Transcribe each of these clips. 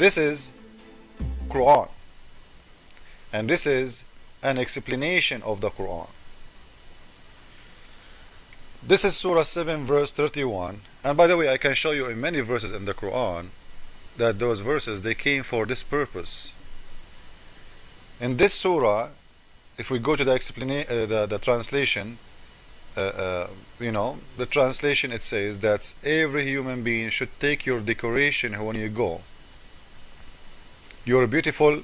This is Quran, and this is an explanation of the Quran. This is Surah 7 verse 31, and by the way, I can show you in many verses in the Quran that those verses, they came for this purpose. In this surah, if we go to the explanation, the translation, the translation, it says that every human being should take your decoration when you go, your beautiful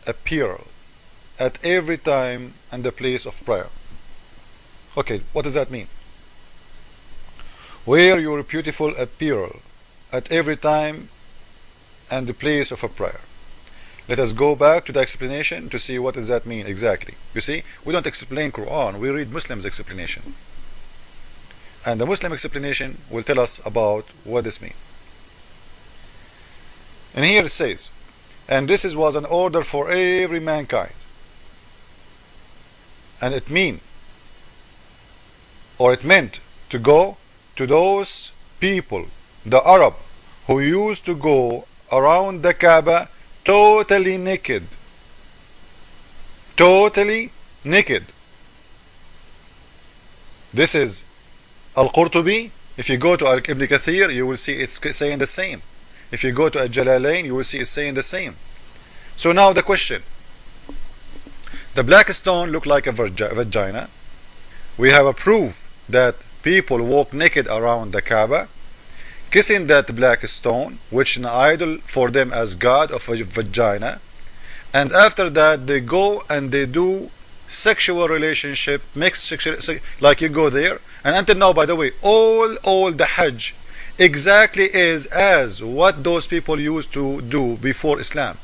apparel, at every time and the place of prayer. Okay, what does that mean? Wear your beautiful apparel at every time and the place of a prayer. Let us go back to the explanation to see what does that mean exactly. You see, we don't explain Quran, we read Muslims' explanation. And the Muslim explanation will tell us about what this means. And here it says, and this was an order for every mankind. And it meant to go to those people, the Arab, who used to go around the Kaaba totally naked. Totally naked. This is Al-Qurtubi. If you go to Ibn Kathir, you will see it's saying the same. If you go to Al-Jalalain, you will see it's saying the same. So now the question. The black stone looked like a vagina. We have a proof that people walk naked around the Kaaba, kissing that black stone, which is an idol for them as god of a vagina. And after that, they go and they do sexual relationship, mixed sexual, like you go there. And until now, by the way, all the Hajj exactly is as what those people used to do before Islam.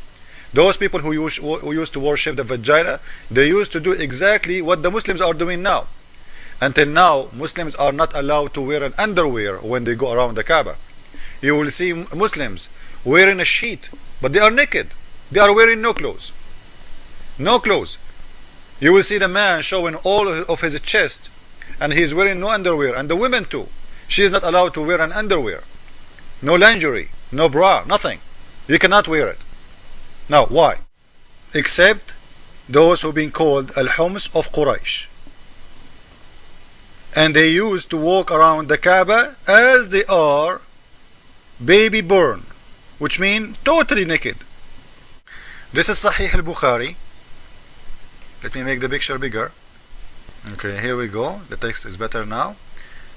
Those people who used to worship the vagina, they used to do exactly what the Muslims are doing now. Until now, Muslims are not allowed to wear an underwear when they go around the Kaaba. You will see Muslims wearing a sheet, but they are naked. They are wearing no clothes. No clothes. You will see the man showing all of his chest, and he is wearing no underwear, and the women too. She is not allowed to wear an underwear. No lingerie, no bra, nothing. You cannot wear it. Now, why? Except those who have been called Al-Hums of Quraysh. And they used to walk around the Kaaba as they are baby born, which means totally naked. This is Sahih al-Bukhari. Let me make the picture bigger. Okay, here we go. The text is better now.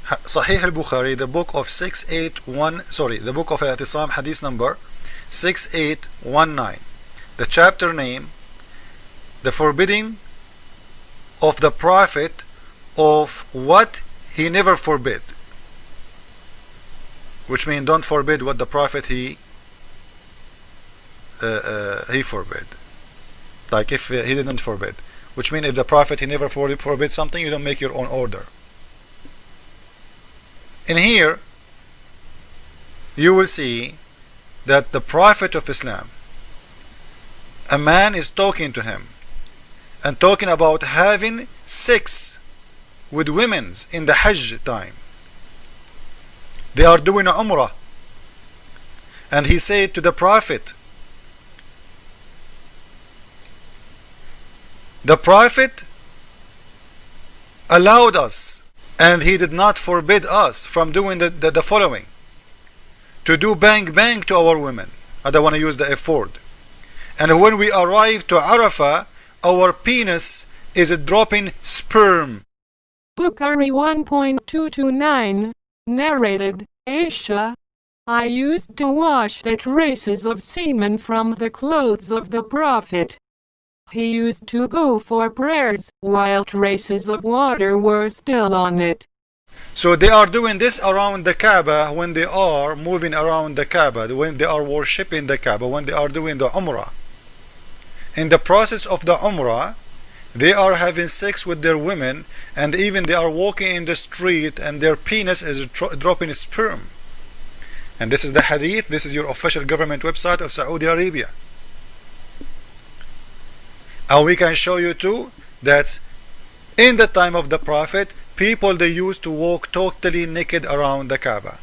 Sahih al-Bukhari, the book of the book of I'tisam, hadith number 6819. The chapter name, the forbidding of the Prophet of what he never forbid, which means don't forbid what the Prophet he forbid, like if he didn't forbid, which means if the Prophet he never forbid something, you don't make your own order. In here you will see that the Prophet of Islam, a man is talking to him and talking about having sex with women in the Hajj time. They are doing a Umrah, and he said to the Prophet, the Prophet allowed us, and he did not forbid us from doing the following: to do bang bang to our women. I don't want to use the F word. And when we arrive to Arafah, our penis is dropping sperm. Bukhari 1.229, narrated, Aisha, I used to wash the traces of semen from the clothes of the Prophet. He used to go for prayers while traces of water were still on it. So they are doing this around the Kaaba when they are moving around the Kaaba, when they are worshipping the Kaaba, when they are doing the Umrah. In the process of the Umrah, they are having sex with their women, and even they are walking in the street and their penis is dropping sperm. And this is the hadith. This is your official government website of Saudi Arabia. And we can show you too that in the time of the Prophet, people they used to walk totally naked around the Kaaba.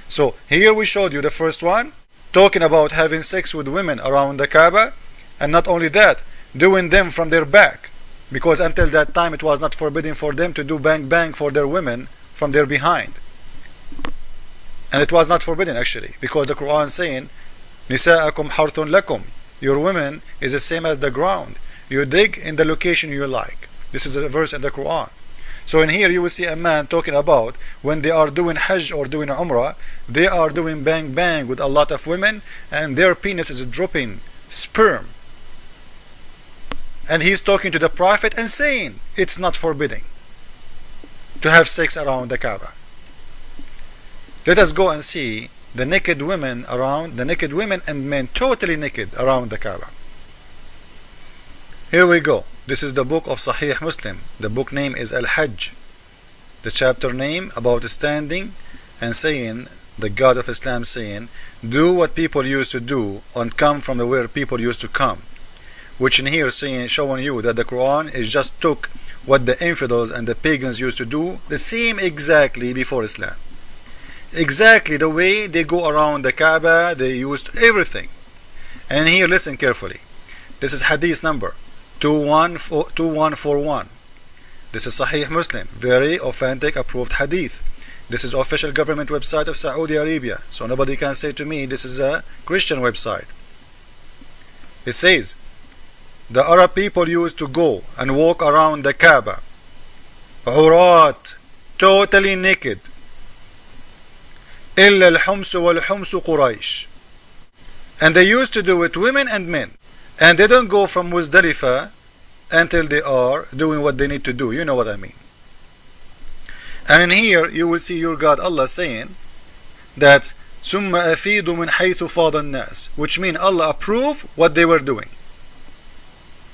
So here we showed you the first one, talking about having sex with women around the Kaaba, and not only that, doing them from their back, because until that time it was not forbidden for them to do bang bang for their women from their behind. And it was not forbidden actually, because the Quran saying Nisa'akum harthun lakum, your women is the same as the ground, you dig in the location you like. This is a verse in the Quran. So in here you will see a man talking about when they are doing Hajj or doing Umrah, they are doing bang bang with a lot of women and their penis is dropping sperm. And he's talking to the Prophet and saying it's not forbidding to have sex around the Kaaba. Let us go and see the naked women and men totally naked around the Kaaba. Here we go. This is the book of Sahih Muslim. The book name is Al-Hajj. The chapter name about standing and saying, the God of Islam saying, do what people used to do and come from where people used to come. Which in here saying, showing you that the Quran is just took what the infidels and the pagans used to do, the same exactly before Islam. Exactly the way they go around the Kaaba, they used everything. And in here listen carefully. This is hadith number 2141. This is Sahih Muslim, very authentic approved hadith. This is official government website of Saudi Arabia, so nobody can say to me this is a Christian website. It says the Arab people used to go and walk around the Kaaba urat, totally naked, illa al-hums wal-hums Quraysh, and they used to do it women and men. And they don't go from Muzdalifah until they are doing what they need to do. You know what I mean. And in here you will see your God Allah saying that ثُمَّ أَفِيدُ مِنْ حَيْثُ فَاضَ النَّاسِ, which means Allah approve what they were doing.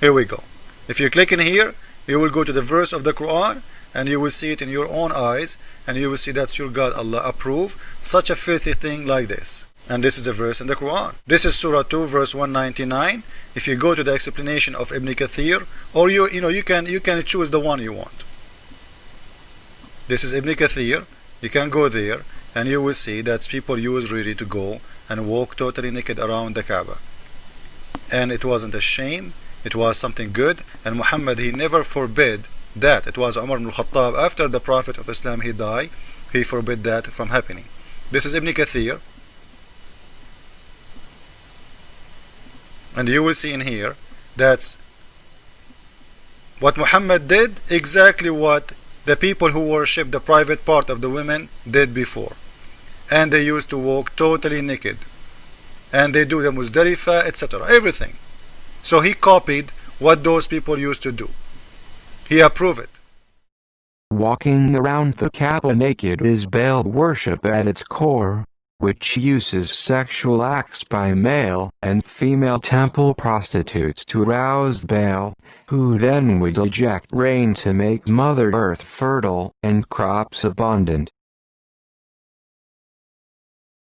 Here we go. If you click in here, you will go to the verse of the Quran and you will see it in your own eyes, and you will see that's your God Allah approve such a filthy thing like this. And this is a verse in the Quran. This is Surah 2 verse 199. If you go to the explanation of Ibn Kathir, or you can choose the one you want. This is Ibn Kathir. You can go there and you will see that people used really to go and walk totally naked around the Kaaba. And it wasn't a shame, it was something good, and Muhammad he never forbid that. It was Umar ibn Khattab after the Prophet of Islam he died, he forbid that from happening. This is Ibn Kathir. And you will see in here that's what Muhammad did, exactly what the people who worship the private part of the women did before. And they used to walk totally naked. And they do the Muzdalifah, etc. Everything. So he copied what those people used to do. He approved it. Walking around the Kaaba naked is Baal worship at its core, which uses sexual acts by male and female temple prostitutes to arouse Baal, who then would eject rain to make Mother Earth fertile and crops abundant.